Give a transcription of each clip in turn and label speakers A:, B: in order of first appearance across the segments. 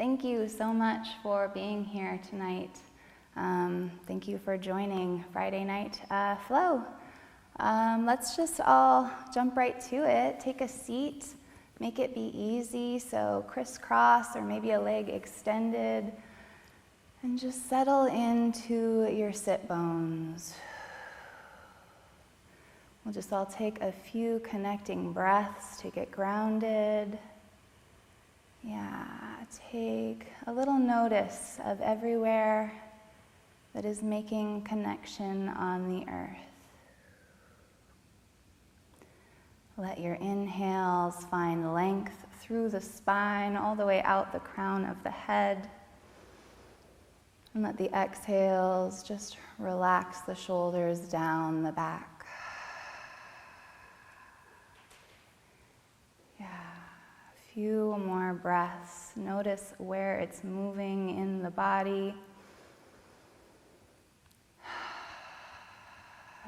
A: Thank you so much for being here tonight. Thank you for joining Friday Night Flow. Let's just all jump right to it. Take a seat, make it be easy, so crisscross or maybe a leg extended, and just settle into your sit bones. We'll just all take a few connecting breaths to get grounded. Yeah, take a little notice of everywhere that is making connection on the earth. Let your inhales find length through the spine, all the way out the crown of the head. And let the exhales just relax the shoulders down the back. Few more breaths. Notice where it's moving in the body.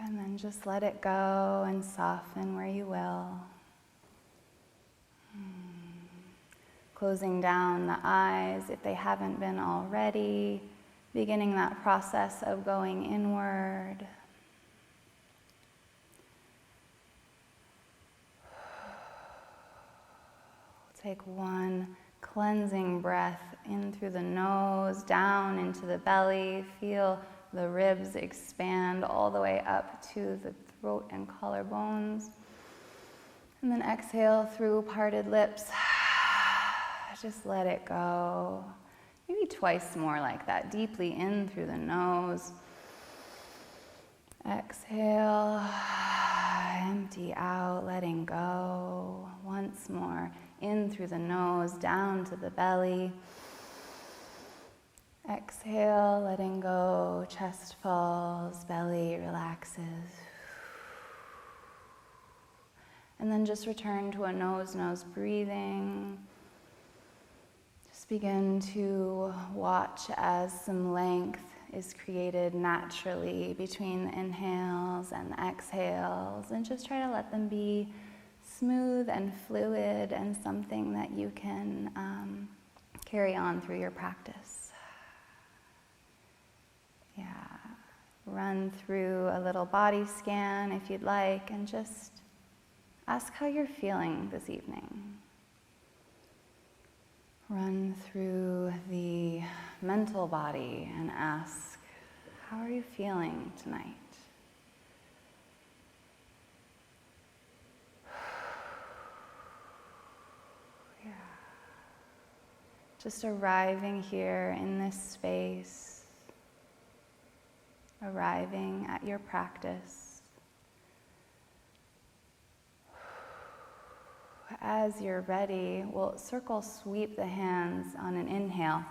A: And then just let it go and soften where you will. Closing down the eyes if they haven't been already. Beginning that process of going inward. Take one cleansing breath in through the nose, down into the belly. Feel the ribs expand all the way up to the throat and collarbones. And then exhale through parted lips. Just let it go. Maybe twice more like that. Deeply in through the nose. Exhale. Empty out, letting go. Once more. In through the nose, down to the belly. Exhale, letting go, chest falls, belly relaxes. And then just return to a nose-nose breathing. Just begin to watch as some length is created naturally between the inhales and the exhales, and just try to let them be smooth and fluid and something that you can carry on through your practice. Yeah, run through a little body scan if you'd like and just ask how you're feeling this evening. Run through the mental body and ask, how are you feeling tonight? Just arriving here in this space, arriving at your practice. As you're ready, we'll circle sweep the hands on an inhale.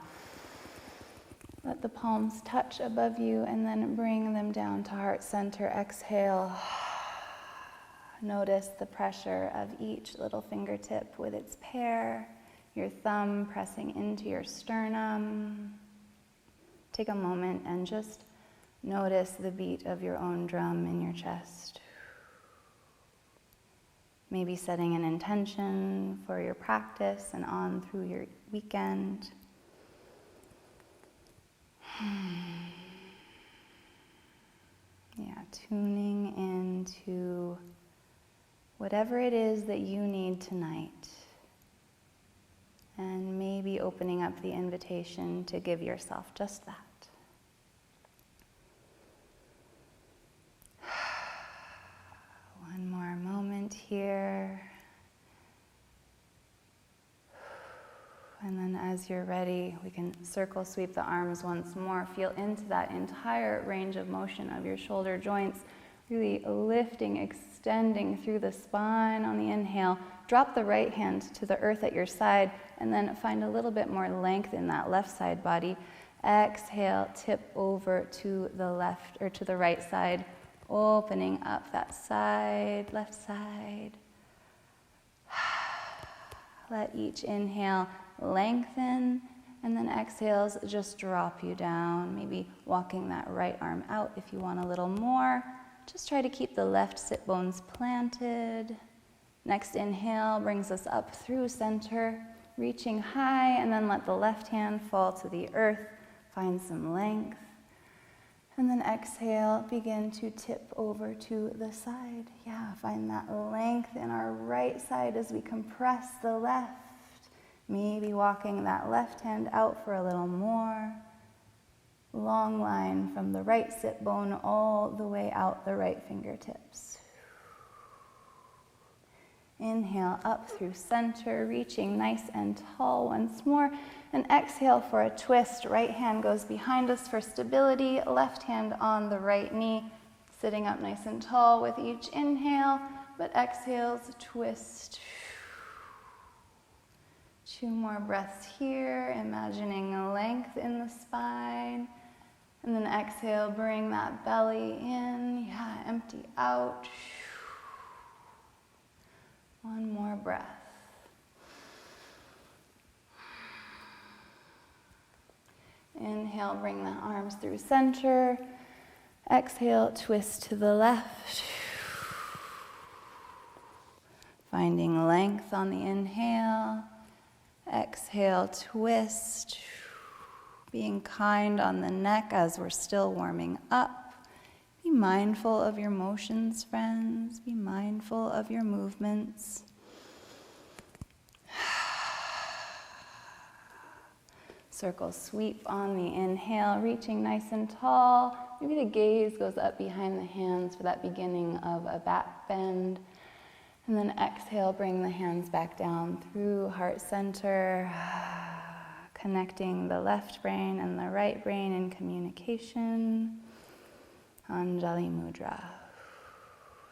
A: Let the palms touch above you and then bring them down to heart center. Exhale. Notice the pressure of each little fingertip with its pair. Your thumb pressing into your sternum. Take a moment and just notice the beat of your own drum in your chest. Maybe setting an intention for your practice and on through your weekend. Yeah, tuning into whatever it is that you need tonight. And maybe opening up the invitation to give yourself just that. One more moment here. And then as you're ready, we can circle sweep the arms once more. Feel into that entire range of motion of your shoulder joints. Really lifting, extending through the spine on the inhale. Drop the right hand to the earth at your side and then find a little bit more length in that left side body. Exhale, tip over to the left or to the right side, opening up that side, left side. Let each inhale lengthen, and then exhales just drop you down, maybe walking that right arm out if you want a little more. Just try to keep the left sit bones planted. Next inhale brings us up through center. reaching high, and then let the left hand fall to the earth. Find some length. And then exhale, begin to tip over to the side. Yeah, find that length in our right side as we compress the left. Maybe walking that left hand out for a little more. Long line from the right sit bone all the way out the right fingertips. Inhale up through center, reaching nice and tall once more. And exhale for a twist. Right hand goes behind us for stability. Left hand on the right knee, sitting up nice and tall with each inhale. But exhales, twist. 2 more breaths here, imagining a length in the spine. And then exhale, bring that belly in. Yeah, empty out. 1 more breath. Inhale, bring the arms through center. Exhale, twist to the left. Finding length on the inhale. Exhale, twist. Being kind on the neck as we're still warming up. Be mindful of your motions, friends. Be mindful of your movements. Circle sweep on the inhale, reaching nice and tall. Maybe the gaze goes up behind the hands for that beginning of a back bend. And then exhale, bring the hands back down through heart center, connecting the left brain and the right brain in communication. Anjali Mudra.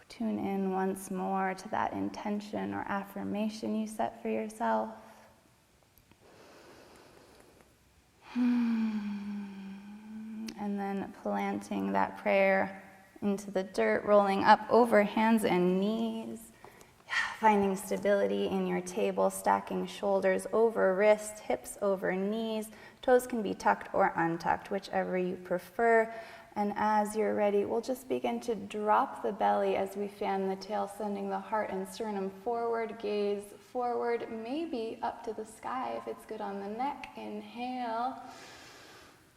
A: Tune in once more to that intention or affirmation you set for yourself. And then planting that prayer into the dirt, rolling up over hands and knees. Finding stability in your table, stacking shoulders over wrists, hips over knees. Toes can be tucked or untucked, whichever you prefer. And as you're ready, we'll just begin to drop the belly as we fan the tail, sending the heart and sternum forward, gaze forward, maybe up to the sky if it's good on the neck. Inhale.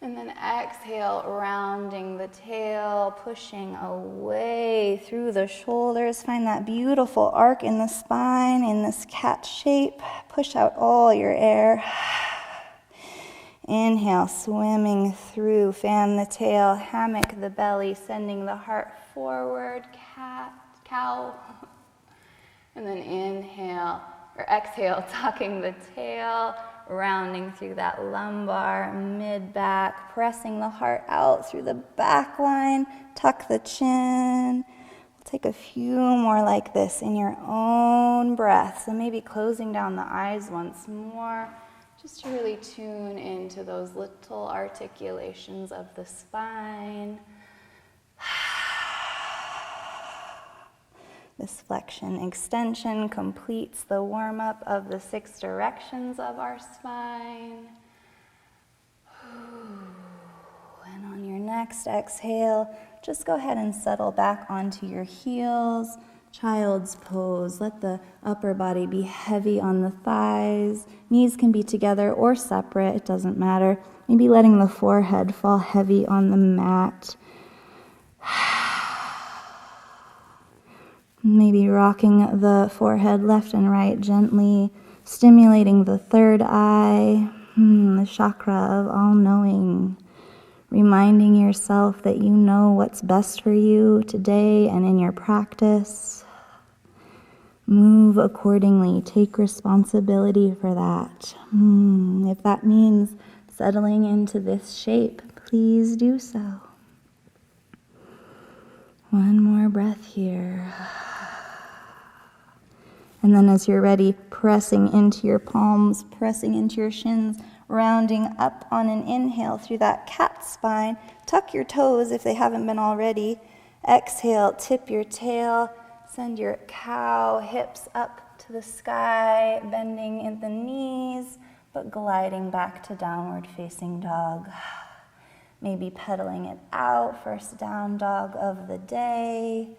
A: And then exhale, rounding the tail, pushing away through the shoulders. Find that beautiful arc in the spine, in this cat shape. Push out all your air. Inhale, swimming through, fan the tail, hammock the belly, sending the heart forward, cat, cow. And then inhale, or exhale, tucking the tail, rounding through that lumbar, mid-back, pressing the heart out through the back line, tuck the chin. We'll take a few more like this in your own breath. So maybe closing down the eyes once more, just to really tune into those little articulations of the spine. This flexion extension completes the warm-up of the 6 directions of our spine. And on your next exhale, just go ahead and settle back onto your heels. Child's pose. Let the upper body be heavy on the thighs. Knees can be together or separate, it doesn't matter. Maybe letting the forehead fall heavy on the mat. Maybe rocking the forehead left and right gently, stimulating the third eye, the chakra of all-knowing, reminding yourself that you know what's best for you today and in your practice. Move accordingly. Take responsibility for that. If that means settling into this shape, please do so. 1 more breath here. And then as you're ready, pressing into your palms, pressing into your shins, rounding up on an inhale through that cat spine. Tuck your toes if they haven't been already. Exhale, tip your tail, send your cow hips up to the sky, bending in the knees, but gliding back to downward facing dog. Maybe pedaling it out, first down dog of the day.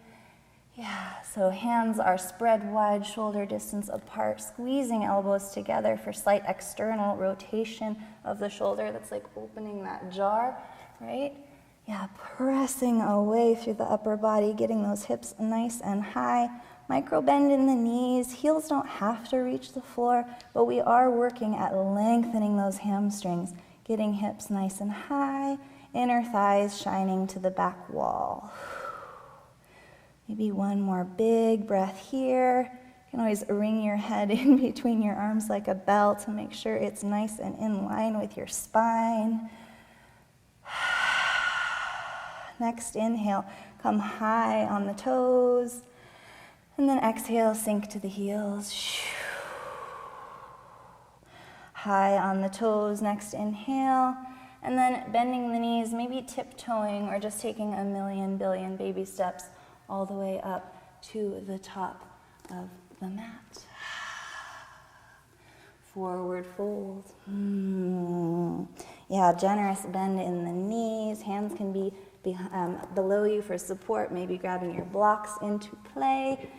A: Yeah, so hands are spread wide, shoulder distance apart, squeezing elbows together for slight external rotation of the shoulder. That's like opening that jar, right? Yeah, pressing away through the upper body, getting those hips nice and high. Micro bend in the knees. Heels don't have to reach the floor, but we are working at lengthening those hamstrings, getting hips nice and high, inner thighs shining to the back wall. Maybe one more big breath here. You can always ring your head in between your arms like a bell to make sure it's nice and in line with your spine. Next inhale, come high on the toes. And then exhale, sink to the heels. High on the toes, next inhale. And then bending the knees, maybe tiptoeing or just taking a million billion baby steps all the way up to the top of the mat. Forward fold. Yeah, generous bend in the knees. Hands can be below you for support, maybe grabbing your blocks into play.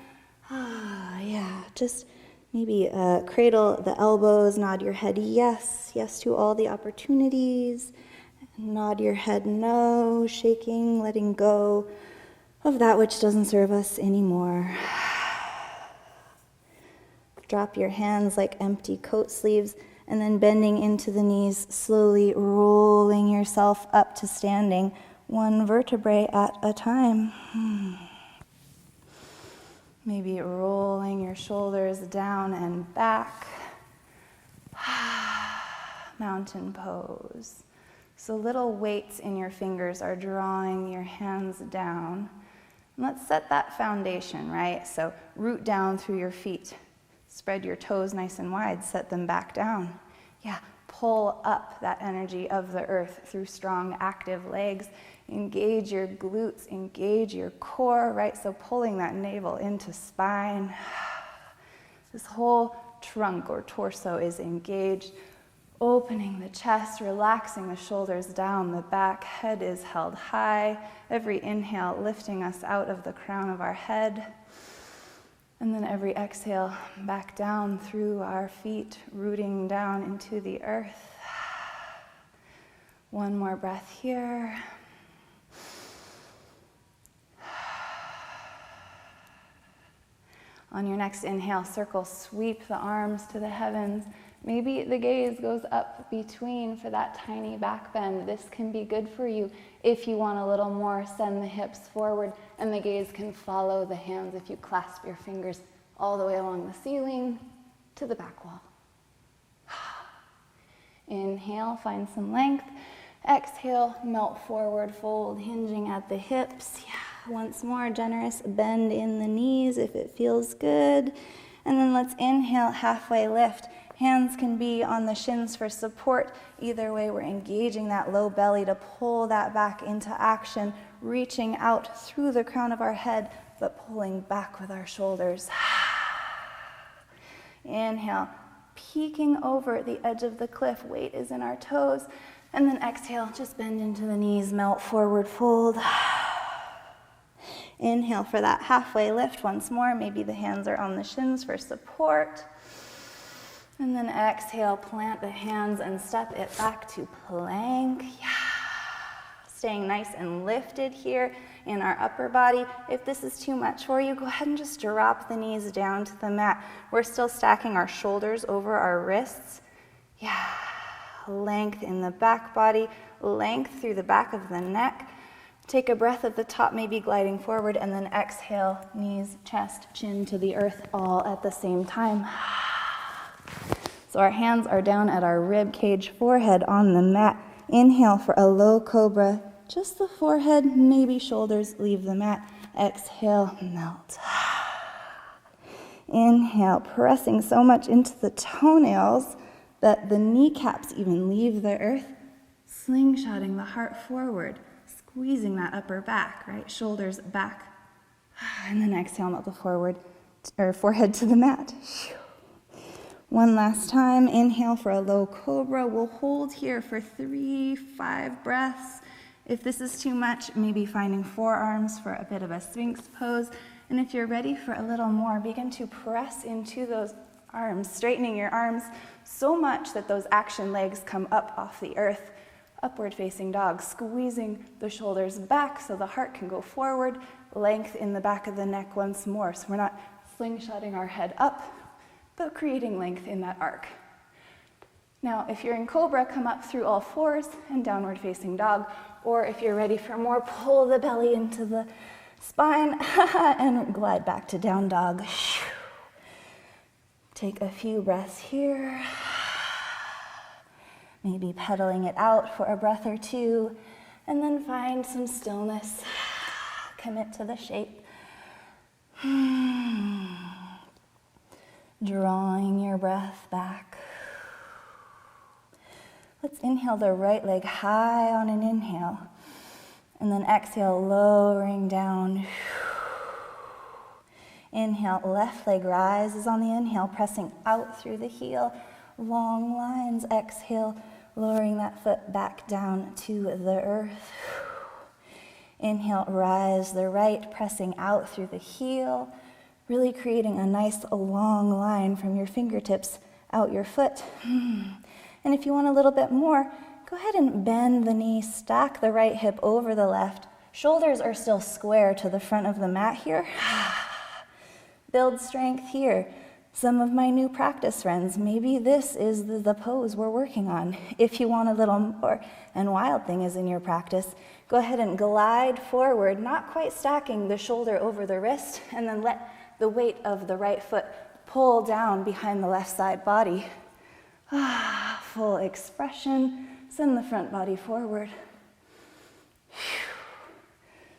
A: Yeah, just maybe cradle the elbows, nod your head yes, yes to all the opportunities. Nod your head no, shaking, letting go of that which doesn't serve us anymore. Drop your hands like empty coat sleeves, and then bending into the knees, slowly rolling yourself up to standing, one vertebrae at a time. Maybe rolling your shoulders down and back. Mountain pose. So little weights in your fingers are drawing your hands down. And let's set that foundation, right? So root down through your feet. Spread your toes nice and wide, set them back down. Yeah, pull up that energy of the earth through strong, active legs. Engage your glutes, engage your core, right? So pulling that navel into spine. This whole trunk or torso is engaged. Opening the chest, relaxing the shoulders down the back, head is held high. Every inhale lifting us out of the crown of our head. And then every exhale back down through our feet, rooting down into the earth. One more breath here. On your next inhale, circle, sweep the arms to the heavens. Maybe the gaze goes up between for that tiny back bend. This can be good for you. If you want a little more, send the hips forward and the gaze can follow the hands if you clasp your fingers all the way along the ceiling to the back wall. Inhale, find some length. Exhale, melt forward, fold, hinging at the hips. Yeah, once more, generous bend in the knees if it feels good. And then let's inhale, halfway lift. Hands can be on the shins for support. Either way, we're engaging that low belly to pull that back into action, reaching out through the crown of our head, but pulling back with our shoulders. Inhale, peeking over the edge of the cliff. Weight is in our toes. And then exhale, just bend into the knees, melt forward, fold. Inhale for that halfway lift once more. Maybe the hands are on the shins for support. And then exhale, plant the hands and step it back to plank. Yeah. Staying nice and lifted here in our upper body. If this is too much for you, go ahead and just drop the knees down to the mat. We're still stacking our shoulders over our wrists. Yeah. Length in the back body, length through the back of the neck. Take a breath at the top, maybe gliding forward, and then exhale, knees, chest, chin to the earth, all at the same time. So our hands are down at our rib cage, forehead on the mat. Inhale for a low cobra, just the forehead, maybe shoulders leave the mat. Exhale, melt. Inhale, pressing so much into the toenails that the kneecaps even leave the earth. Slingshotting the heart forward, squeezing that upper back, right? Shoulders back. And then exhale, melt the forehead to the mat. One last time, inhale for a low cobra. We'll hold here for 3-5 breaths. If this is too much, maybe finding forearms for a bit of a Sphinx pose. And if you're ready for a little more, begin to press into those arms, straightening your arms so much that those action legs come up off the earth. Upward facing dog, squeezing the shoulders back so the heart can go forward, length in the back of the neck once more. So we're not slingshotting our head up, but creating length in that arc. Now, if you're in Cobra, come up through all fours and downward facing dog. Or if you're ready for more, pull the belly into the spine and glide back to down dog. Take a few breaths here. Maybe pedaling it out for a breath or two, and then find some stillness. Commit to the shape. Drawing your breath back. Let's inhale the right leg high on an inhale, and then exhale, lowering down. Inhale, left leg rises on the inhale, pressing out through the heel. Long lines, exhale, lowering that foot back down to the earth. Inhale, rise the right, pressing out through the heel, really creating a nice long line from your fingertips out your foot. And if you want a little bit more, go ahead and bend the knee, stack the right hip over the left. Shoulders are still square to the front of the mat here. Build strength here. Some of my new practice friends, maybe this is the pose we're working on. If you want a little more, and wild thing is in your practice, go ahead and glide forward, not quite stacking the shoulder over the wrist, and then let the weight of the right foot pull down behind the left side body. Full expression, send the front body forward.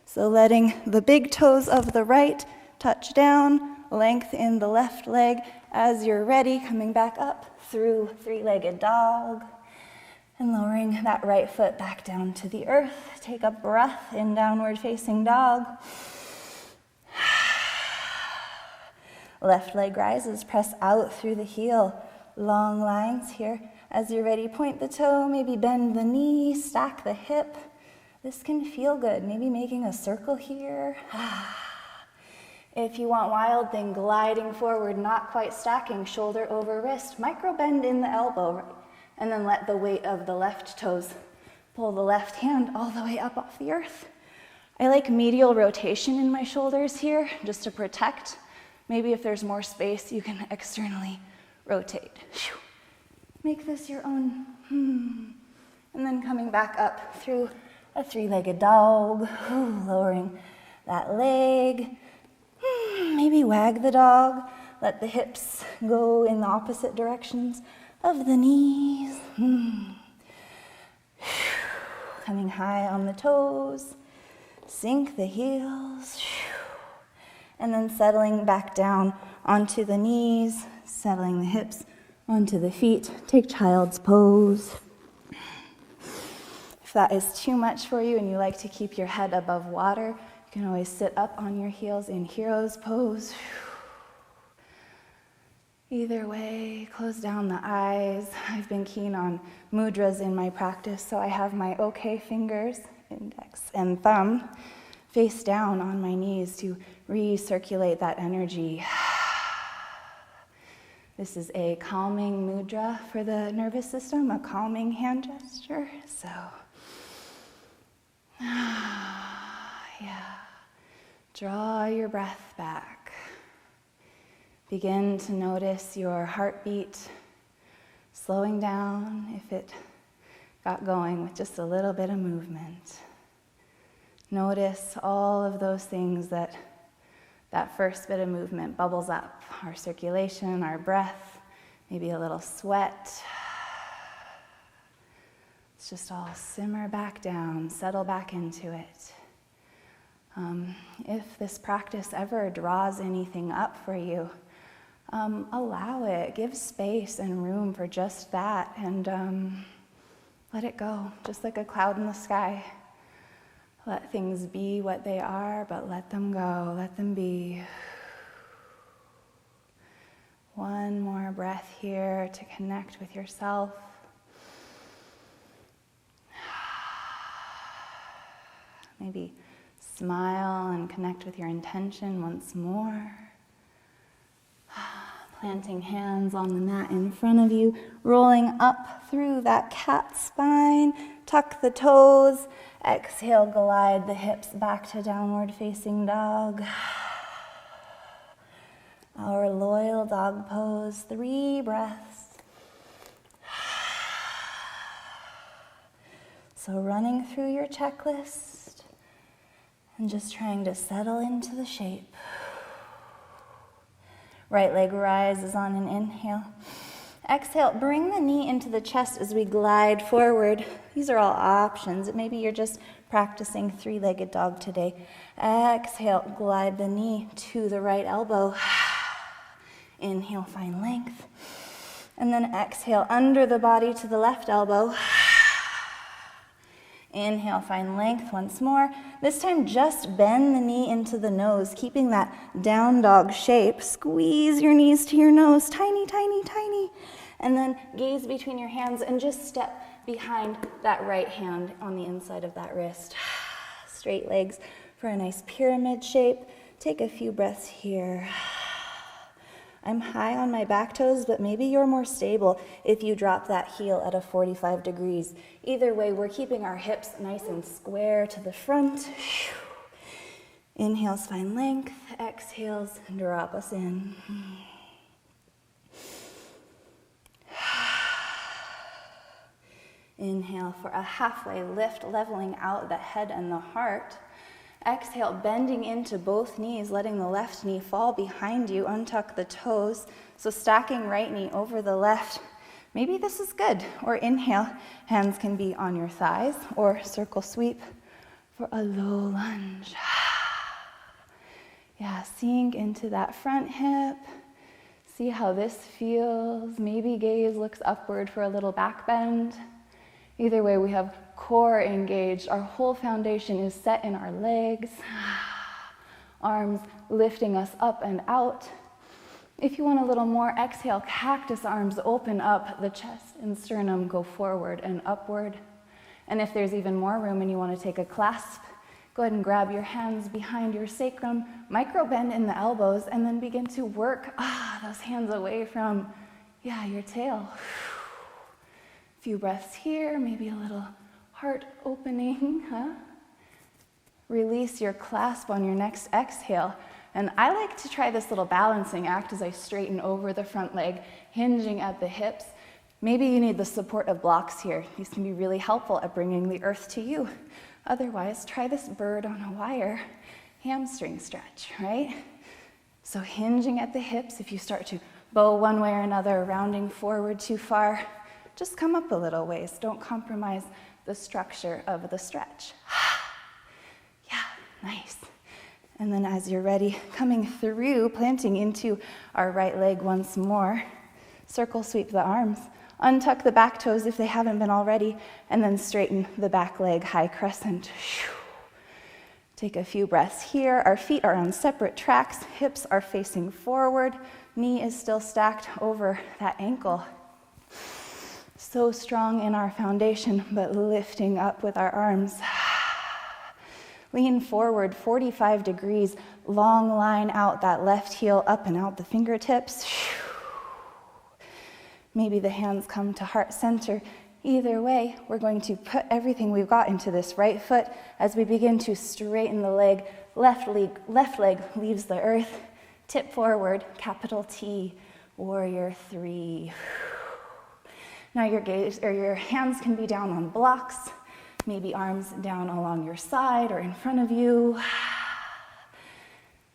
A: So letting the big toes of the right touch down, length in the left leg. As you're ready, coming back up through three-legged dog and lowering that right foot back down to the earth. Take a breath in downward facing dog. Left leg rises, press out through the heel. Long lines here. As you're ready, point the toe, maybe bend the knee, stack the hip. This can feel good. Maybe making a circle here. If you want wild thing, gliding forward, not quite stacking, shoulder over wrist, micro bend in the elbow, and then let the weight of the left toes pull the left hand all the way up off the earth. I like medial rotation in my shoulders here, just to protect. Maybe if there's more space, you can externally rotate. Make this your own. And then coming back up through a three-legged dog, lowering that leg. Maybe wag the dog, let the hips go in the opposite directions of the knees. Coming high on the toes, sink the heels, and then settling back down onto the knees, settling the hips onto the feet. Take child's pose. If that is too much for you and you like to keep your head above water, you can always sit up on your heels in hero's pose. Either way, close down the eyes. I've been keen on mudras in my practice, so I have my OK fingers, index and thumb, face down on my knees to recirculate that energy. This is a calming mudra for the nervous system, a calming hand gesture. So, yeah. Draw your breath back. Begin to notice your heartbeat slowing down if it got going with just a little bit of movement. Notice all of those things that first bit of movement bubbles up. Our circulation, our breath, maybe a little sweat. Let's just all simmer back down, settle back into it. If this practice ever draws anything up for you, allow it. Give space and room for just that, and let it go, just like a cloud in the sky. Let things be what they are, but let them go, let them be. One more breath here to connect with yourself. Maybe Smile and connect with your intention once more. Planting hands on the mat in front of you, rolling up through that cat spine. Tuck the toes. Exhale, glide the hips back to downward facing dog. Our loyal dog pose, 3 breaths. So running through your checklist and just trying to settle into the shape. Right leg rises on an inhale. Exhale, bring the knee into the chest as we glide forward. These are all options. Maybe you're just practicing 3-legged dog today. Exhale, glide the knee to the right elbow. Inhale, find length. And then exhale, under the body to the left elbow. Inhale, find length once more. This time, just bend the knee into the nose, keeping that down dog shape. Squeeze your knees to your nose, tiny, tiny, tiny. And then gaze between your hands and just step behind that right hand on the inside of that wrist. Straight legs for a nice pyramid shape. Take a few breaths here. I'm high on my back toes, but maybe you're more stable if you drop that heel at a 45 degrees. Either way, we're keeping our hips nice and square to the front. Inhales, find length. Exhales, drop us in. Inhale for a halfway lift, leveling out the head and the heart. Exhale, bending into both knees, letting the left knee fall behind you. Untuck the toes. So stacking right knee over the left. Maybe this is good. Or inhale, hands can be on your thighs, or circle sweep for a low lunge. Yeah, sink into that front hip. See how this feels. Maybe gaze looks upward for a little back bend. Either way, we have core engaged. Our whole foundation is set in our legs. Arms lifting us up and out. If you want a little more, exhale, cactus arms open up. The chest and sternum go forward and upward. And if there's even more room and you want to take a clasp, go ahead and grab your hands behind your sacrum, micro bend in the elbows, and then begin to work those hands away from, your tail. Few breaths here, maybe a little heart opening, Release your clasp on your next exhale. And I like to try this little balancing act as I straighten over the front leg, hinging at the hips. Maybe you need the support of blocks here. These can be really helpful at bringing the earth to you. Otherwise, try this bird on a wire hamstring stretch, right? So hinging at the hips, if you start to bow one way or another, rounding forward too far, just come up a little ways. Don't compromise the structure of the stretch. Yeah, nice. And then as you're ready, coming through, planting into our right leg once more. Circle sweep the arms. Untuck the back toes if they haven't been already, and then straighten the back leg, high crescent. Take a few breaths here. Our feet are on separate tracks. Hips are facing forward. Knee is still stacked over that ankle. So strong in our foundation, but lifting up with our arms. Lean forward 45 degrees, long line out that left heel up and out the fingertips. Maybe the hands come to heart center. Either way, we're going to put everything we've got into this right foot as we begin to straighten the leg. Left leg leaves the earth. Tip forward, capital T, warrior 3. Now your hands can be down on blocks, maybe arms down along your side or in front of you.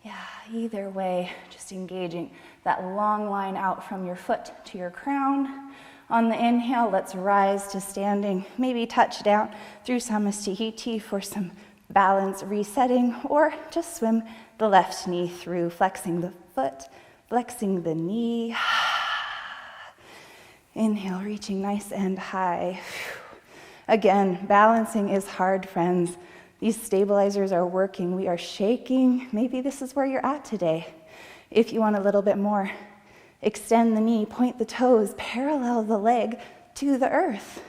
A: Yeah, either way, just engaging that long line out from your foot to your crown. On the inhale, let's rise to standing, maybe touch down through Samastihiti for some balance resetting, or just swim the left knee through, flexing the foot, flexing the knee. Inhale, reaching nice and high. Again, balancing is hard, friends. These stabilizers are working. We are shaking. Maybe this is where you're at today. If you want a little bit more, extend the knee, point the toes, parallel the leg to the earth.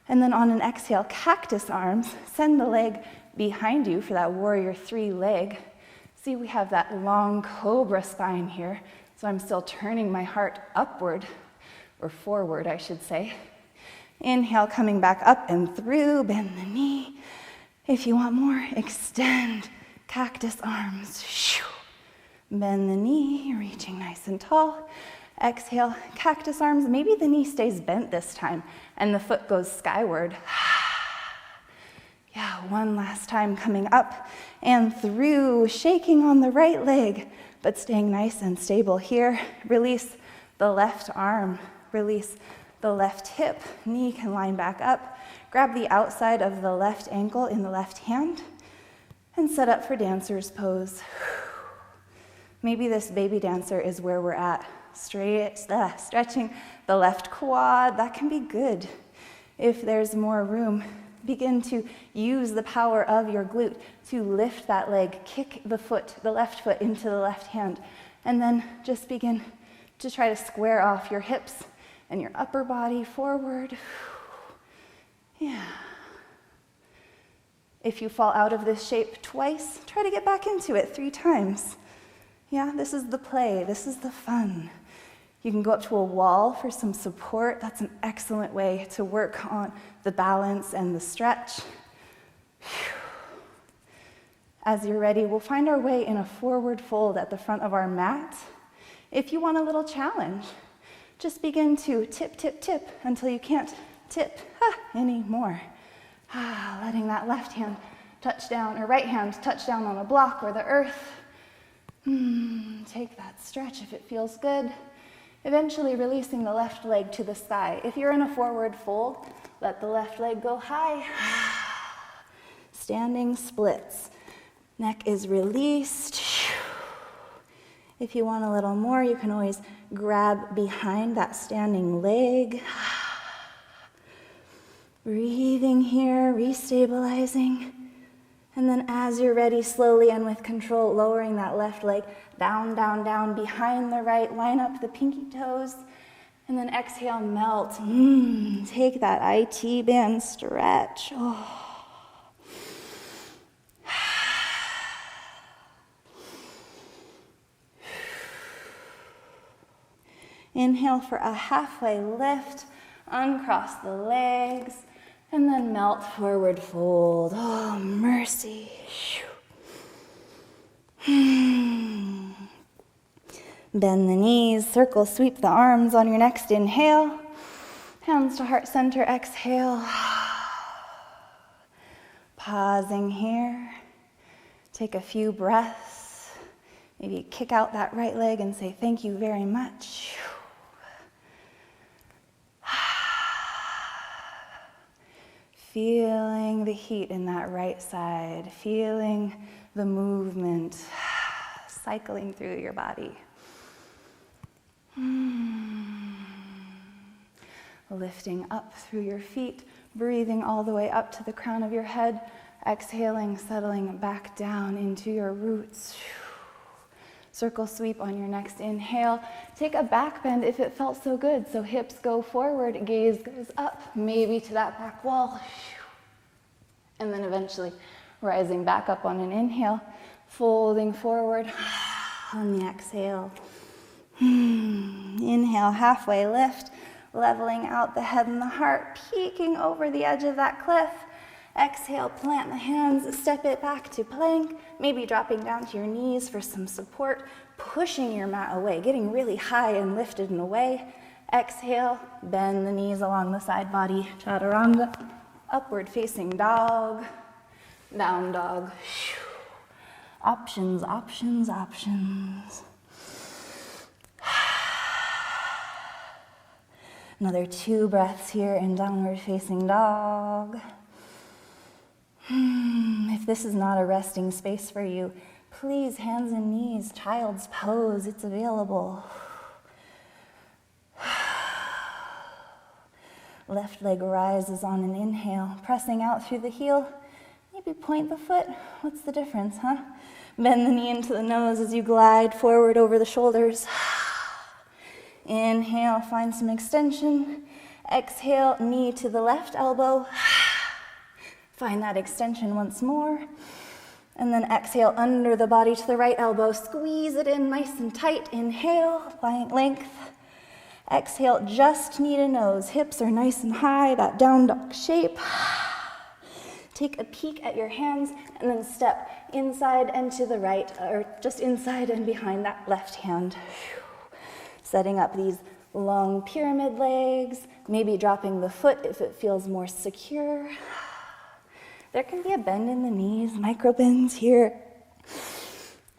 A: And then on an exhale, cactus arms, send the leg behind you for that warrior 3 leg. See, we have that long Cobra spine here, so I'm still turning my heart upward, or forward, I should say. Inhale, coming back up and through, bend the knee. If you want more, extend, cactus arms. Bend the knee, reaching nice and tall. Exhale, cactus arms. Maybe the knee stays bent this time and the foot goes skyward. Yeah, one last time, coming up and through, shaking on the right leg, but staying nice and stable here. Release the left arm, release the left hip, knee can line back up. Grab the outside of the left ankle in the left hand and set up for dancer's pose. Maybe this baby dancer is where we're at. Stretching the left quad, that can be good. If there's more room, begin to use the power of your glute to lift that leg, kick the left foot into the left hand, and then just begin to try to square off your hips and your upper body forward. Yeah. If you fall out of this shape twice, try to get back into it 3 times. Yeah, this is the play, this is the fun. You can go up to a wall for some support. That's an excellent way to work on the balance and the stretch. As you're ready, we'll find our way in a forward fold at the front of our mat. If you want a little challenge, just begin to tip, tip, tip until you can't tip anymore. Letting that left hand touch down, or right hand touch down on a block or the earth. Take that stretch if it feels good. Eventually releasing the left leg to the sky. If you're in a forward fold, let the left leg go high. Standing splits. Neck is released. If you want a little more, you can always grab behind that standing leg. Breathing here, restabilizing. And then as you're ready, slowly and with control, lowering that left leg down, down, down, behind the right. Line up the pinky toes. And then exhale, melt. Take that IT band stretch. Inhale for a halfway lift. Uncross the legs. And then melt, forward fold. Oh, mercy. Bend the knees, circle, sweep the arms on your next inhale. Hands to heart center, exhale. Pausing here. Take a few breaths. Maybe kick out that right leg and say thank you very much. Feeling the heat in that right side, feeling the movement cycling through your body. Lifting up through your feet, breathing all the way up to the crown of your head, exhaling, settling back down into your roots. Circle sweep on your next inhale. Take a back bend if it felt so good. So hips go forward, gaze goes up, maybe to that back wall. And then eventually rising back up on an inhale, folding forward on the exhale. Inhale, halfway lift, leveling out the head and the heart, peeking over the edge of that cliff. Exhale, plant the hands, step it back to plank, maybe dropping down to your knees for some support, pushing your mat away, getting really high and lifted and away. Exhale, bend the knees along the side body, chaturanga, upward facing dog, down dog. Options, options, options. Another 2 breaths here in downward facing dog. If this is not a resting space for you, please, hands and knees, child's pose, it's available. Left leg rises on an inhale, pressing out through the heel. Maybe point the foot. What's the difference, huh? Bend the knee into the nose as you glide forward over the shoulders. Inhale, find some extension. Exhale, knee to the left elbow. Find that extension once more. And then exhale under the body to the right elbow. Squeeze it in nice and tight. Inhale, applying length. Exhale, just knee to nose. Hips are nice and high, that down dog shape. Take a peek at your hands and then step inside and to the right, or just inside and behind that left hand. Setting up these long pyramid legs, maybe dropping the foot if it feels more secure. There can be a bend in the knees, micro bends here.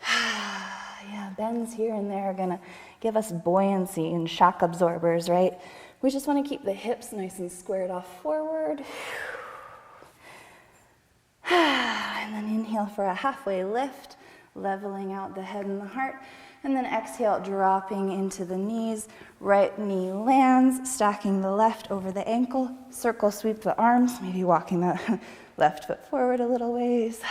A: Yeah, bends here and there are gonna give us buoyancy and shock absorbers, right? We just wanna keep the hips nice and squared off forward. And then inhale for a halfway lift, leveling out the head and the heart. And then exhale, dropping into the knees. Right knee lands, stacking the left over the ankle. Circle sweep the arms, maybe walking the left foot forward a little ways.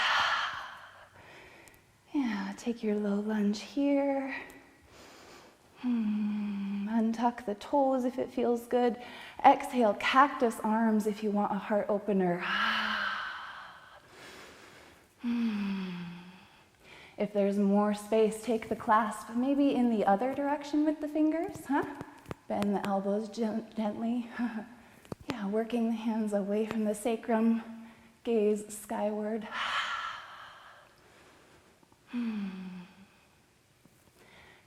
A: Yeah, take your low lunge here. Untuck the toes if it feels good. Exhale, cactus arms if you want a heart opener. If there's more space, take the clasp maybe in the other direction with the fingers, Bend the elbows gently. Yeah, working the hands away from the sacrum, gaze skyward.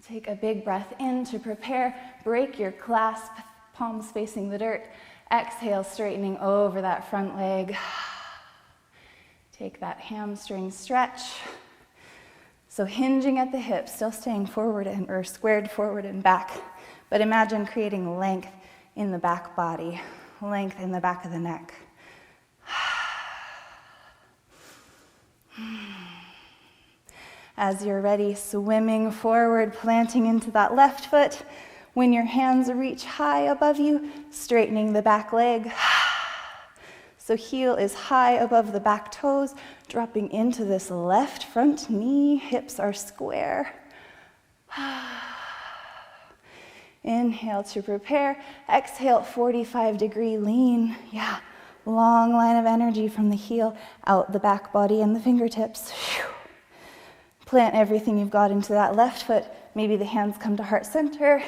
A: Take a big breath in to prepare. Break your clasp, palms facing the dirt. Exhale, straightening over that front leg. Take that hamstring stretch. So hinging at the hips, still staying forward or squared forward and back. But imagine creating length in the back body, length in the back of the neck. As you're ready, swimming forward, planting into that left foot. When your hands reach high above you, straightening the back leg. So heel is high above the back toes, dropping into this left front knee. Hips are square. Inhale to prepare. Exhale, 45-degree lean. Yeah, long line of energy from the heel out the back body and the fingertips. Plant everything you've got into that left foot. Maybe the hands come to heart center.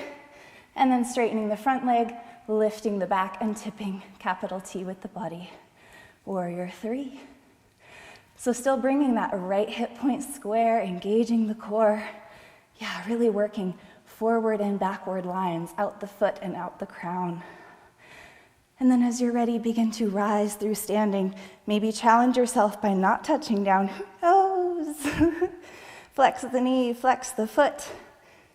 A: And then straightening the front leg, lifting the back and tipping capital T with the body. Warrior 3. So still bringing that right hip point square, engaging the core. Yeah, really working forward and backward lines, out the foot and out the crown. And then as you're ready, begin to rise through standing. Maybe challenge yourself by not touching down. Who knows? Flex the knee, flex the foot.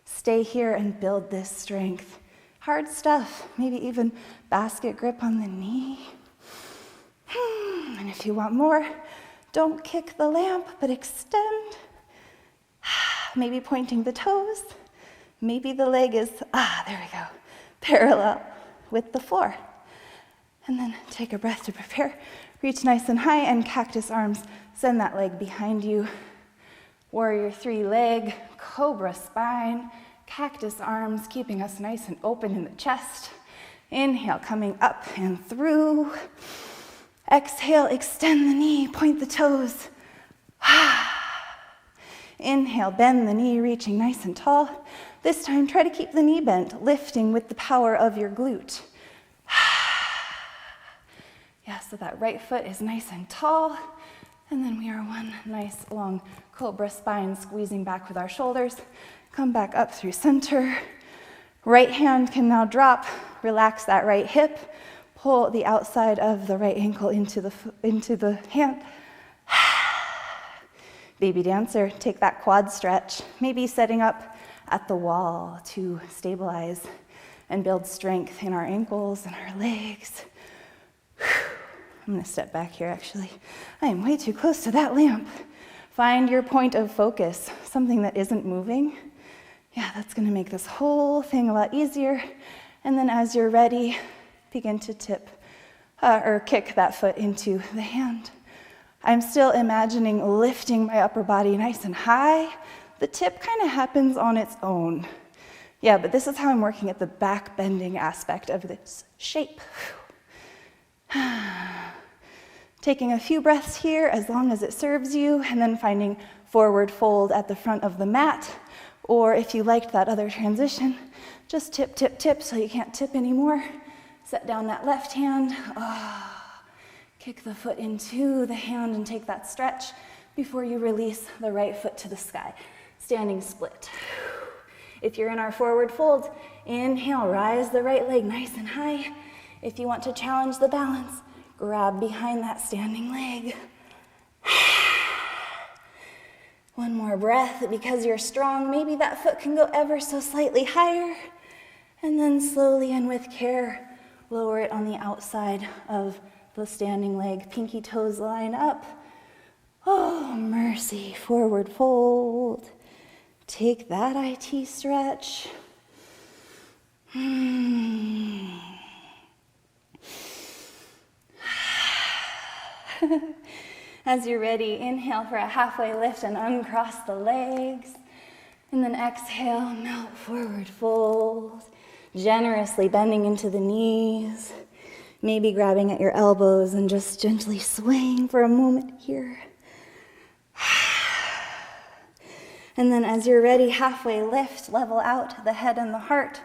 A: Stay here and build this strength. Hard stuff, maybe even basket grip on the knee. And if you want more, don't kick the lamp, but extend. Maybe pointing the toes. Maybe the leg is, there we go, parallel with the floor. And then take a breath to prepare. Reach nice and high and cactus arms. Send that leg behind you. Warrior 3 leg, Cobra spine, cactus arms, keeping us nice and open in the chest. Inhale, coming up and through. Exhale, extend the knee, point the toes. Inhale, bend the knee, reaching nice and tall. This time, try to keep the knee bent, lifting with the power of your glute. Yeah, so that right foot is nice and tall. And then we are one nice long cobra spine, squeezing back with our shoulders. Come back up through center. Right hand can now drop. Relax that right hip. Pull the outside of the right ankle into the hand. Baby dancer, take that quad stretch. Maybe setting up at the wall to stabilize and build strength in our ankles and our legs. I'm gonna step back here actually. I am way too close to that lamp. Find your point of focus, something that isn't moving. Yeah, that's gonna make this whole thing a lot easier. And then as you're ready, begin to tip or kick that foot into the hand. I'm still imagining lifting my upper body nice and high. The tip kind of happens on its own. Yeah, but this is how I'm working at the back bending aspect of this shape. taking a few breaths here as long as it serves you, and then finding forward fold at the front of the mat. Or if you liked that other transition, just tip, tip, tip so you can't tip anymore. Set down that left hand. Kick the foot into the hand and take that stretch before you release the right foot to the sky. Standing split. If you're in our forward fold, inhale, rise the right leg nice and high. If you want to challenge the balance, grab behind that standing leg. One more breath. Because you're strong, maybe that foot can go ever so slightly higher. And then slowly and with care, lower it on the outside of the standing leg. Pinky toes line up. Oh, mercy. Forward fold. Take that IT stretch. As you're ready, inhale for a halfway lift and uncross the legs. And then exhale, melt forward fold. Generously bending into the knees. Maybe grabbing at your elbows and just gently swaying for a moment here. And then as you're ready, halfway lift, level out the head and the heart.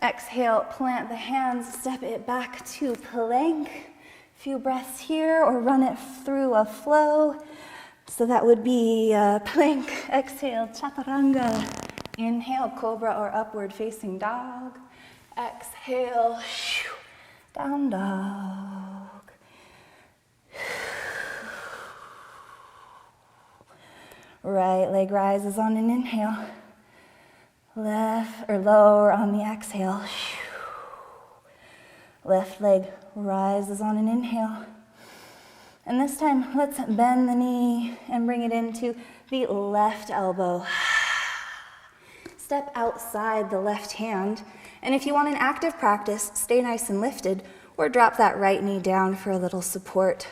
A: Exhale, plant the hands, step it back to plank. Few breaths here, or run it through a flow. So that would be plank, exhale, chaturanga. Inhale, cobra or upward facing dog. Exhale, down dog. Right leg rises on an inhale. Left or lower on the exhale. Left leg rises on an inhale. And this time, let's bend the knee and bring it into the left elbow. Step outside the left hand. And if you want an active practice, stay nice and lifted, or drop that right knee down for a little support.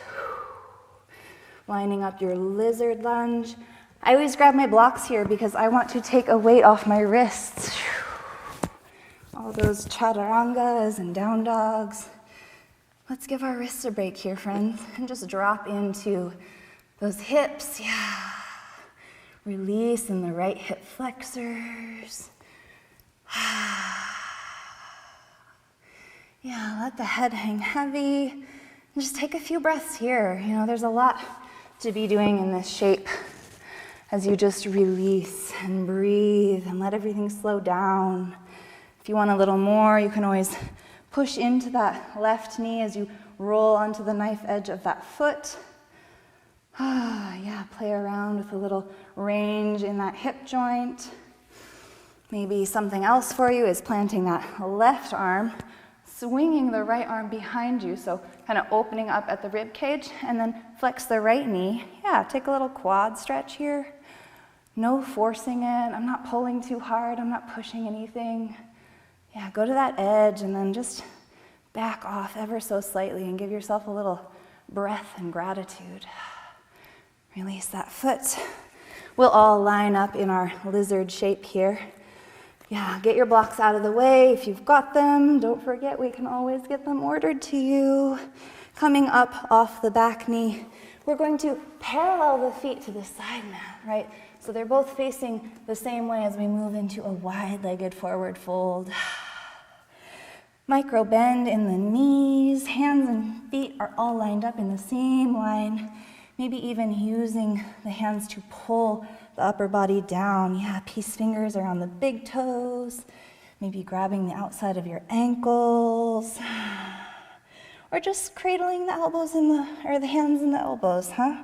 A: Lining up your lizard lunge. I always grab my blocks here because I want to take a weight off my wrists. All those chaturangas and down dogs. Let's give our wrists a break here, friends, and just drop into those hips. Yeah. Release in the right hip flexors. Yeah, let the head hang heavy. And just take a few breaths here. You know, there's a lot to be doing in this shape as you just release and breathe and let everything slow down. If you want a little more, you can always push into that left knee as you roll onto the knife edge of that foot. Yeah, play around with a little range in that hip joint. Maybe something else for you is planting that left arm, swinging the right arm behind you, so kind of opening up at the rib cage, and then flex the right knee. Yeah, take a little quad stretch here. No forcing it. I'm not pulling too hard. I'm not pushing anything. Yeah, go to that edge and then just back off ever so slightly and give yourself a little breath and gratitude. Release that foot. We'll all line up in our lizard shape here. Yeah, get your blocks out of the way if you've got them. Don't forget, we can always get them ordered to you. Coming up off the back knee, we're going to parallel the feet to the side mat, right? So they're both facing the same way as we move into a wide-legged forward fold. Micro bend in the knees, hands and feet are all lined up in the same line. Maybe even using the hands to pull the upper body down. Yeah, peace fingers are on the big toes. Maybe grabbing the outside of your ankles. Or just cradling the elbows or the hands in the elbows, huh?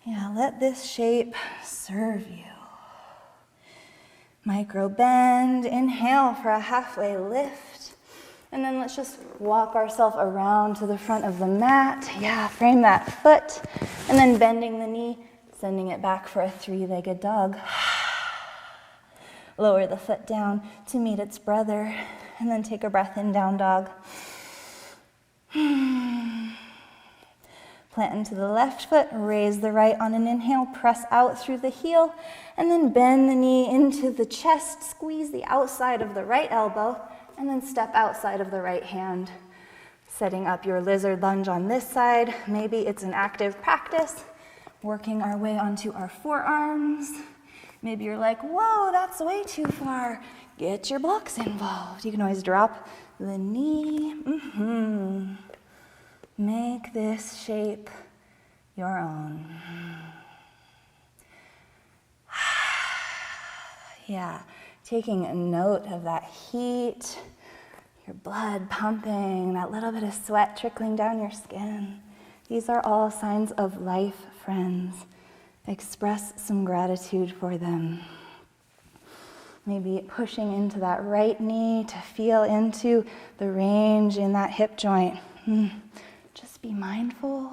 A: Yeah, let this shape serve you. Micro bend, inhale for a halfway lift. And then let's just walk ourselves around to the front of the mat. Yeah, frame that foot. And then bending the knee, sending it back for a three-legged dog. Lower the foot down to meet its brother. And then take a breath in, down dog. Plant into the left foot, raise the right on an inhale, press out through the heel, and then bend the knee into the chest, squeeze the outside of the right elbow, and then step outside of the right hand. Setting up your lizard lunge on this side. Maybe it's an active practice, working our way onto our forearms. Maybe you're like, whoa, that's way too far. Get your blocks involved. You can always drop the knee. Make this shape your own. Yeah, taking a note of that heat, your blood pumping, that little bit of sweat trickling down your skin. These are all signs of life, friends. Express some gratitude for them. Maybe pushing into that right knee to feel into the range in that hip joint. Just be mindful.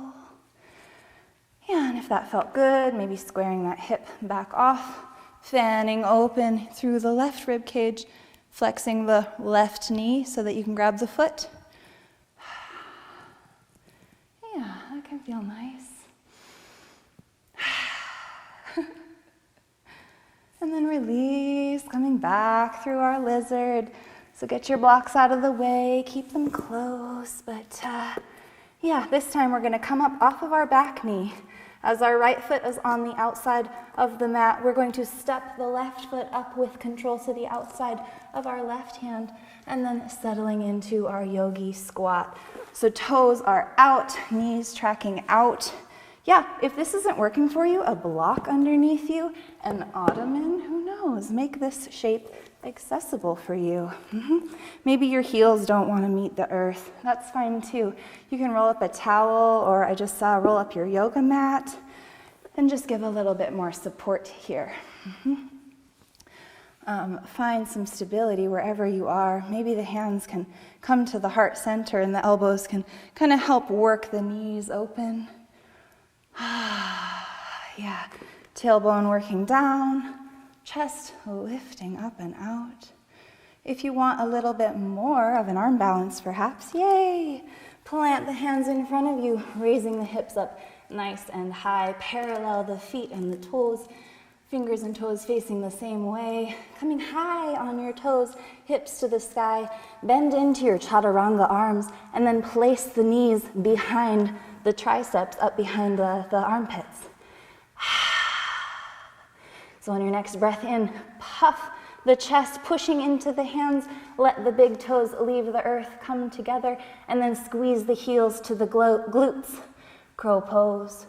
A: Yeah, and if that felt good, maybe squaring that hip back off, fanning open through the left rib cage, flexing the left knee so that you can grab the foot. Yeah, that can feel nice. And then release, coming back through our lizard. So get your blocks out of the way, keep them close. But yeah, this time we're gonna come up off of our back knee. As our right foot is on the outside of the mat, we're going to step the left foot up with control to the outside of our left hand, and then settling into our Yogi Squat. So toes are out, knees tracking out. Yeah, if this isn't working for you, a block underneath you, an ottoman, who knows? Make this shape accessible for you. Maybe your heels don't want to meet the earth. That's fine too. You can roll up a towel, or I just saw roll up your yoga mat, and just give a little bit more support here. Find some stability wherever you are. Maybe the hands can come to the heart center, and the elbows can kind of help work the knees open. Yeah, tailbone working down, chest lifting up and out. If you want a little bit more of an arm balance perhaps, yay! Plant the hands in front of you, raising the hips up nice and high. Parallel the feet and the toes, fingers and toes facing the same way. Coming high on your toes, hips to the sky. Bend into your chaturanga arms, and then place the knees behind the triceps, up behind the armpits. So on your next breath in, puff the chest, pushing into the hands. Let the big toes leave the earth, come together, and then squeeze the heels to the glutes. Crow pose.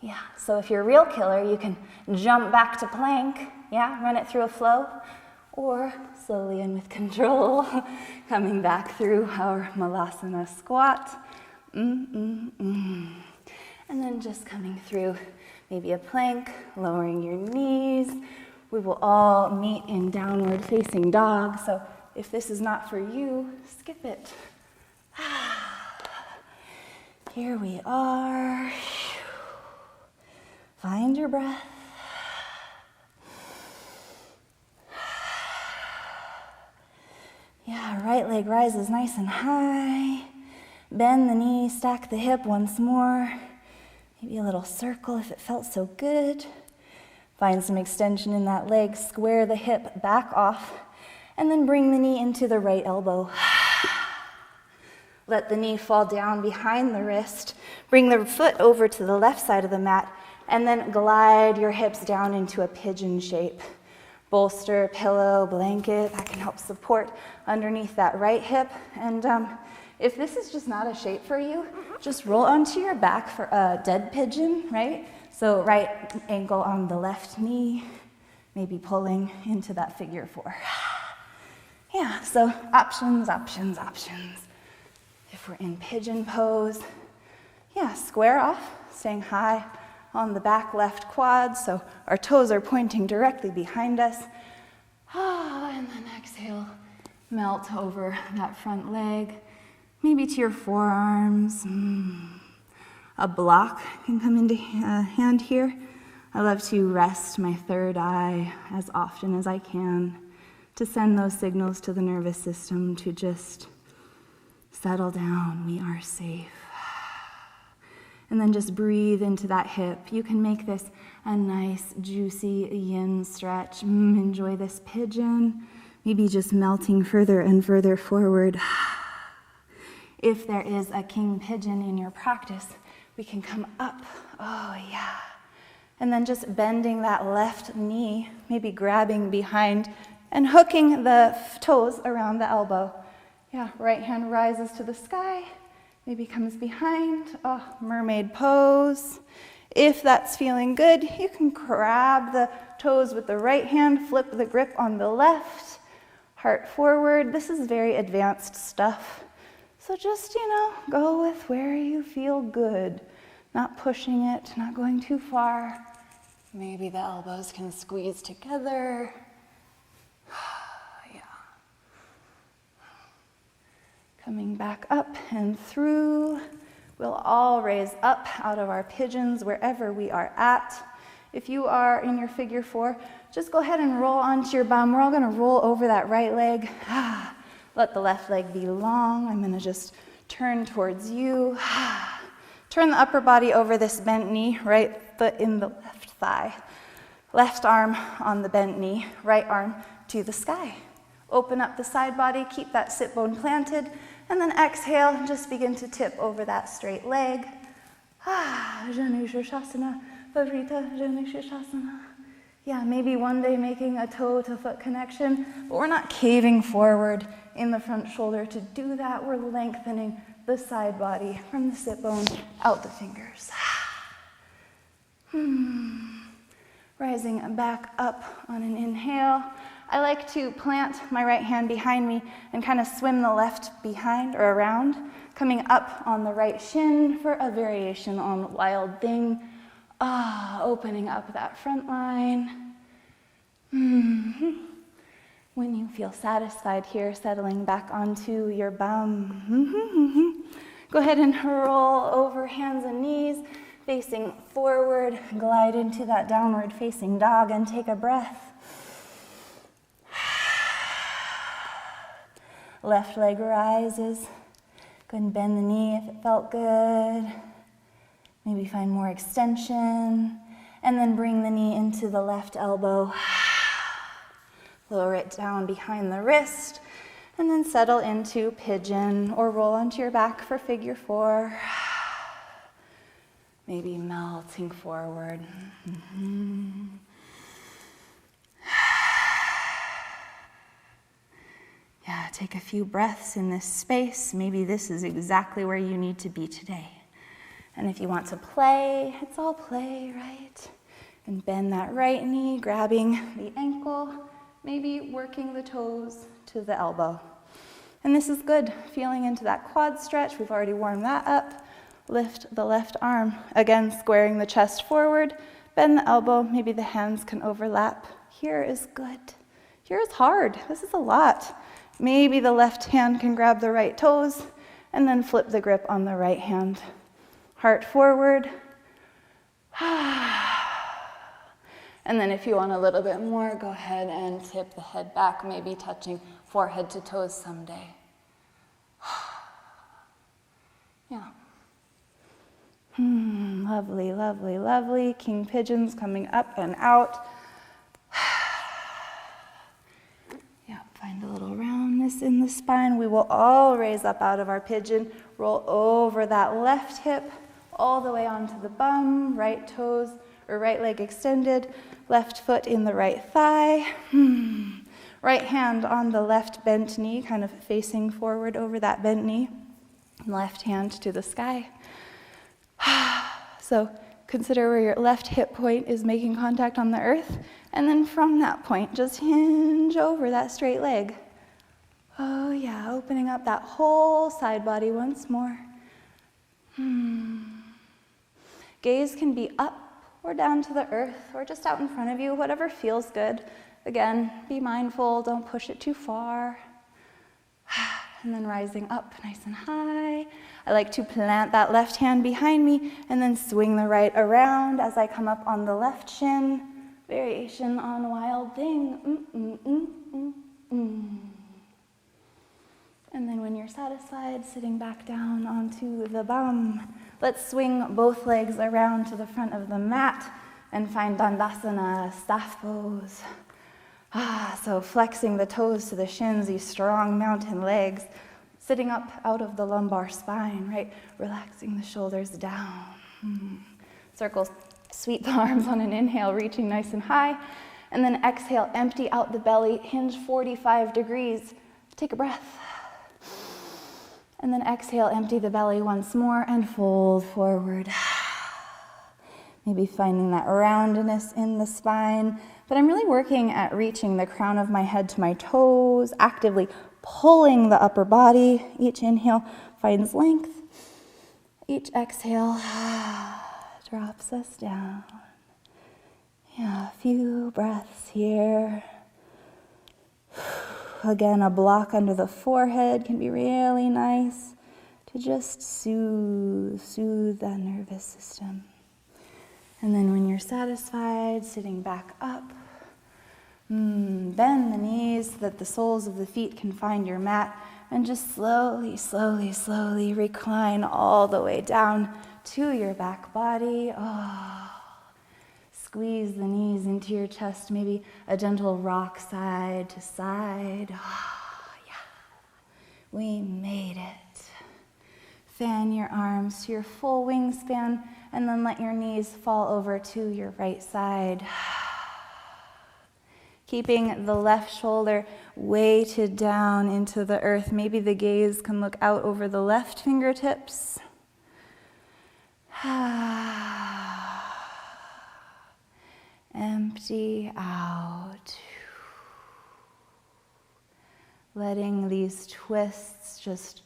A: Yeah, so if you're a real killer, you can jump back to plank. Yeah, run it through a flow. Or slowly and with control, coming back through our Malasana squat. And then just coming through maybe a plank, lowering your knees. We will all meet in downward facing dog. So if this is not for you, skip it. Here we are. Find your breath. Yeah, right leg rises nice and high. Bend the knee, stack the hip once more. Maybe a little circle if it felt so good. Find some extension in that leg, square the hip back off, and then bring the knee into the right elbow. Let the knee fall down behind the wrist. Bring the foot over to the left side of the mat, and then glide your hips down into a pigeon shape. Bolster, pillow, blanket, that can help support underneath that right hip. And if this is just not a shape for you, just roll onto your back for a dead pigeon, right? So right ankle on the left knee, maybe pulling into that figure four. Yeah, so options. If we're in pigeon pose, yeah, square off, staying high on the back left quad, so our toes are pointing directly behind us. And then exhale, melt over that front leg, maybe to your forearms. A block can come into hand here. I love to rest my third eye as often as I can to send those signals to the nervous system to just settle down. We are safe. And then just breathe into that hip. You can make this a nice, juicy yin stretch. Enjoy this pigeon. maybe just melting further and further forward. If there is a king pigeon in your practice, we can come up. Oh, yeah. And then just bending that left knee, maybe grabbing behind and hooking the toes around the elbow. Yeah, right hand rises to the sky, maybe comes behind. Oh, mermaid pose. If that's feeling good, you can grab the toes with the right hand, flip the grip on the left, heart forward. This is very advanced stuff. So just, go with where you feel good. Not pushing it, not going too far. Maybe the elbows can squeeze together. Yeah. Coming back up and through. We'll all raise up out of our pigeons wherever we are at. If you are in your figure 4, just go ahead and roll onto your bum. We're all going to roll over that right leg. Let the left leg be long. I'm going to just turn towards you. Turn the upper body over this bent knee, right foot in the left thigh. Left arm on the bent knee, right arm to the sky. Open up the side body, keep that sit bone planted, and then exhale and just begin to tip over that straight leg. Janu Shirshasana, Pavrita Janu Shirshasana. Yeah, maybe one day making a toe to foot connection, but we're not caving forward in the front shoulder. To do that, we're lengthening the side body from the sit bone out the fingers. Rising back up on an inhale. I like to plant my right hand behind me and kind of swim the left behind or around, coming up on the right shin for a variation on Wild Thing. Opening up that front line. When you feel satisfied here, settling back onto your bum. Go ahead and roll over hands and knees, facing forward. Glide into that downward facing dog and take a breath. Left leg rises. Go ahead and bend the knee if it felt good. Maybe find more extension. And then bring the knee into the left elbow. Lower it down behind the wrist. And then settle into pigeon or roll onto your back for figure 4. Maybe melting forward. Yeah, take a few breaths in this space. Maybe this is exactly where you need to be today. And if you want to play, it's all play, right? And bend that right knee, grabbing the ankle, maybe working the toes to the elbow. And this is good, feeling into that quad stretch. We've already warmed that up. Lift the left arm, again, squaring the chest forward. Bend the elbow, maybe the hands can overlap. Here is good. Here is hard. This is a lot. Maybe the left hand can grab the right toes and then flip the grip on the right hand. Heart forward. And then if you want a little bit more, go ahead and tip the head back, maybe touching forehead to toes someday. Yeah. Lovely, lovely, lovely. King pigeons coming up and out. Find a little roundness in the spine. We will all raise up out of our pigeon, roll over that left hip, all the way onto the bum, right toes or right leg extended, left foot in the right thigh. Right hand on the left bent knee, kind of facing forward over that bent knee. Left hand to the sky. So consider where your left hip point is making contact on the earth. And then from that point, just hinge over that straight leg. Oh yeah, opening up that whole side body once more. Gaze can be up or down to the earth or just out in front of you, whatever feels good. Again, be mindful, don't push it too far. And then rising up nice and high. I like to plant that left hand behind me and then swing the right around as I come up on the left shin. Variation on Wild Thing. And then when you're satisfied, sitting back down onto the bum. Let's swing both legs around to the front of the mat and find Dandasana, staff pose. So flexing the toes to the shins, these strong mountain legs, sitting up out of the lumbar spine, right? Relaxing the shoulders down. Circle, sweep the arms on an inhale, reaching nice and high. And then exhale, empty out the belly, hinge 45 degrees. Take a breath. And then exhale, empty the belly once more and fold forward. Maybe finding that roundness in the spine. But I'm really working at reaching the crown of my head to my toes, actively pulling the upper body. Each inhale finds length. Each exhale drops us down. Yeah, a few breaths here. Again, a block under the forehead can be really nice to just soothe that nervous system. And then when you're satisfied, sitting back up, bend the knees so that the soles of the feet can find your mat, and just slowly, slowly, slowly recline all the way down to your back body. Squeeze the knees into your chest, maybe a gentle rock side to side. Yeah, we made it. Fan your arms to your full wingspan, and then let your knees fall over to your right side. Keeping the left shoulder weighted down into the earth. Maybe the gaze can look out over the left fingertips. Empty out. Letting these twists just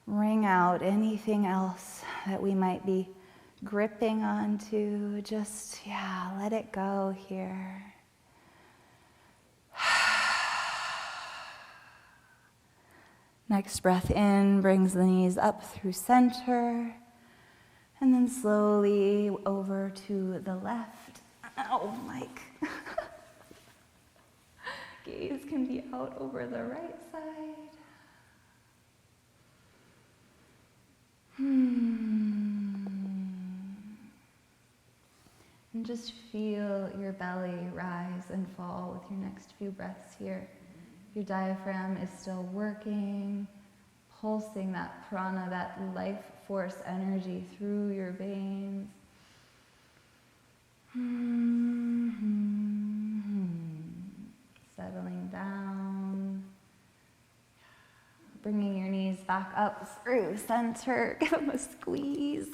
A: wring out anything else that we might be gripping onto. Just, let it go here. Next breath in brings the knees up through center, and then slowly over to the left. Oh, Mike. Gaze can be out over the right side. And just feel your belly rise and fall with your next few breaths here. Your diaphragm is still working, pulsing that prana, that life force energy through your veins. Settling down. Bringing your knees back up through center. Give them a squeeze.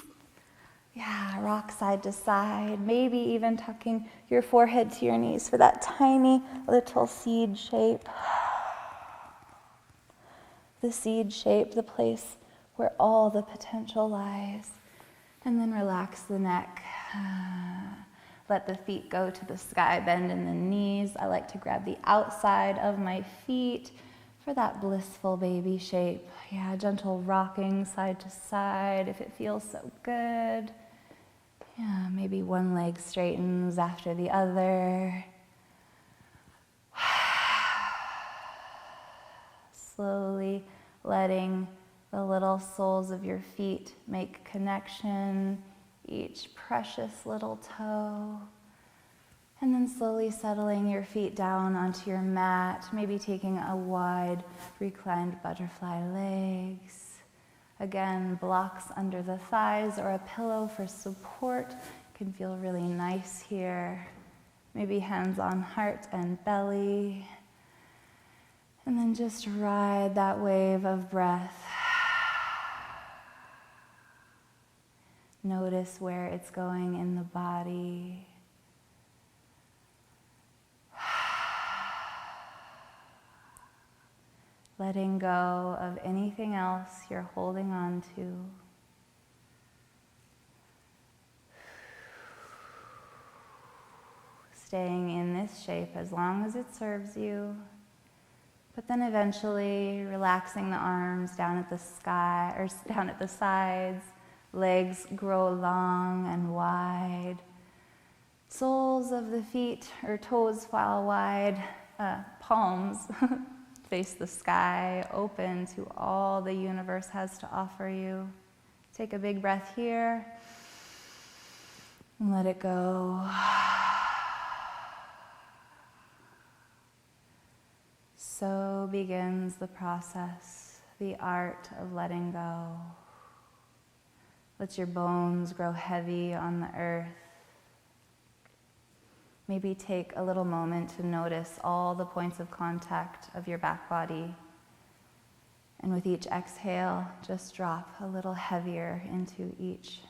A: Yeah, rock side to side. Maybe even tucking your forehead to your knees for that tiny little seed shape. The seed shape, the place where all the potential lies. And then relax the neck. Let the feet go to the sky, bend in the knees. I like to grab the outside of my feet for that blissful baby shape. Yeah, gentle rocking side to side if it feels so good. Yeah, maybe one leg straightens after the other. Slowly letting the little soles of your feet make connection, each precious little toe. And then slowly settling your feet down onto your mat, maybe taking a wide reclined butterfly legs. Again, blocks under the thighs or a pillow for support can feel really nice here. Maybe hands on heart and belly. And then just ride that wave of breath. Notice where it's going in the body. Letting go of anything else you're holding on to. Staying in this shape as long as it serves you. But then eventually relaxing the arms down at the sky or down at the sides. Legs grow long and wide. Soles of the feet or toes file wide. Palms face the sky, open to all the universe has to offer you. Take a big breath here and let it go. so begins the process, the art of letting go. Let your bones grow heavy on the earth. Maybe take a little moment to notice all the points of contact of your back body. And with each exhale, just drop a little heavier into each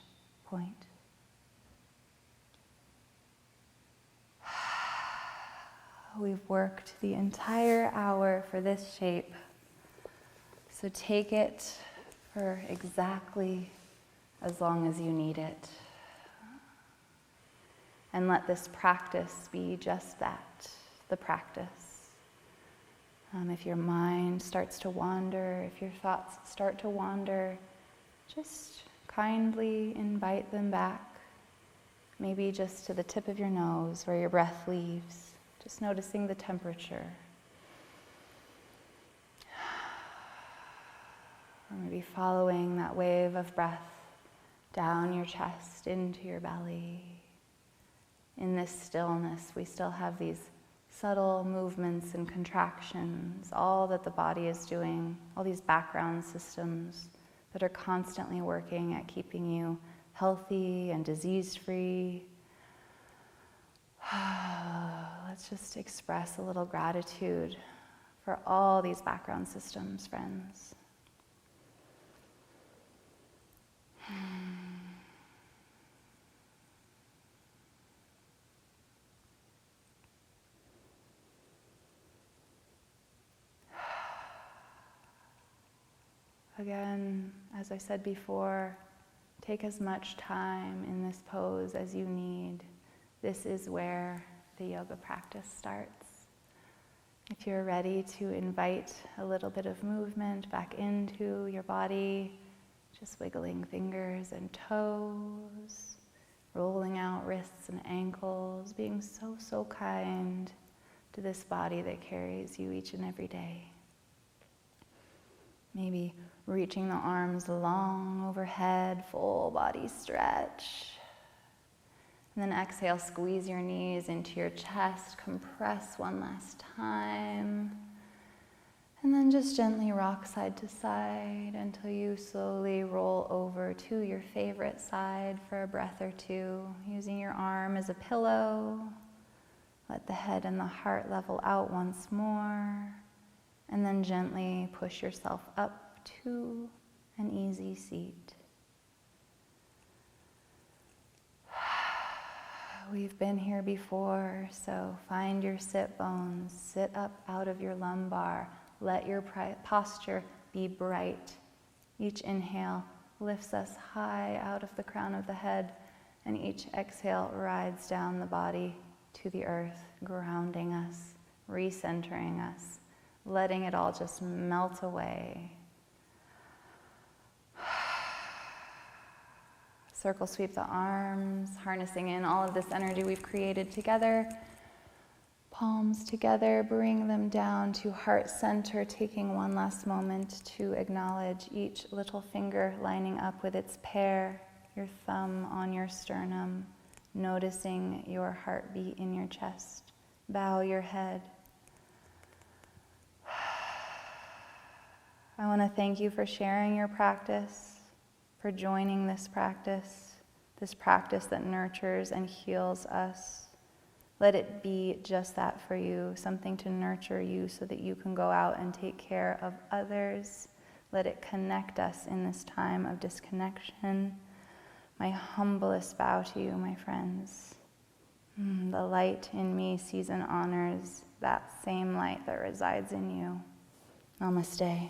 A: point. We've worked the entire hour for this shape, so take it for exactly as long as you need it. And let this practice be just that, the practice. If your mind starts to wander, if your thoughts start to wander, just kindly invite them back, maybe just to the tip of your nose where your breath leaves. Just noticing the temperature. Or maybe following that wave of breath down your chest, into your belly. In this stillness, we still have these subtle movements and contractions, all that the body is doing, all these background systems that are constantly working at keeping you healthy and disease-free. Let's just express a little gratitude for all these background systems, friends. Again, as I said before, take as much time in this pose as you need. This is where the yoga practice starts. If you're ready to invite a little bit of movement back into your body, just wiggling fingers and toes, rolling out wrists and ankles, being so kind to this body that carries you each and every day. Maybe reaching the arms long overhead, full body stretch. And then exhale, squeeze your knees into your chest, compress one last time. And then just gently rock side to side until you slowly roll over to your favorite side for a breath or two, using your arm as a pillow. Let the head and the heart level out once more. And then gently push yourself up to an easy seat. We've been here before, so find your sit bones. Sit up out of your lumbar. Let your posture be bright. Each inhale lifts us high out of the crown of the head, and each exhale rides down the body to the earth, grounding us, recentering us, letting it all just melt away. Circle sweep the arms, harnessing in all of this energy we've created together. Palms together, bring them down to heart center, taking one last moment to acknowledge each little finger lining up with its pair, your thumb on your sternum, noticing your heartbeat in your chest. Bow your head. I want to thank you for sharing your practice, for joining this practice that nurtures and heals us. Let it be just that for you, something to nurture you so that you can go out and take care of others. Let it connect us in this time of disconnection. My humblest bow to you, my friends. The light in me sees and honors that same light that resides in you. Namaste.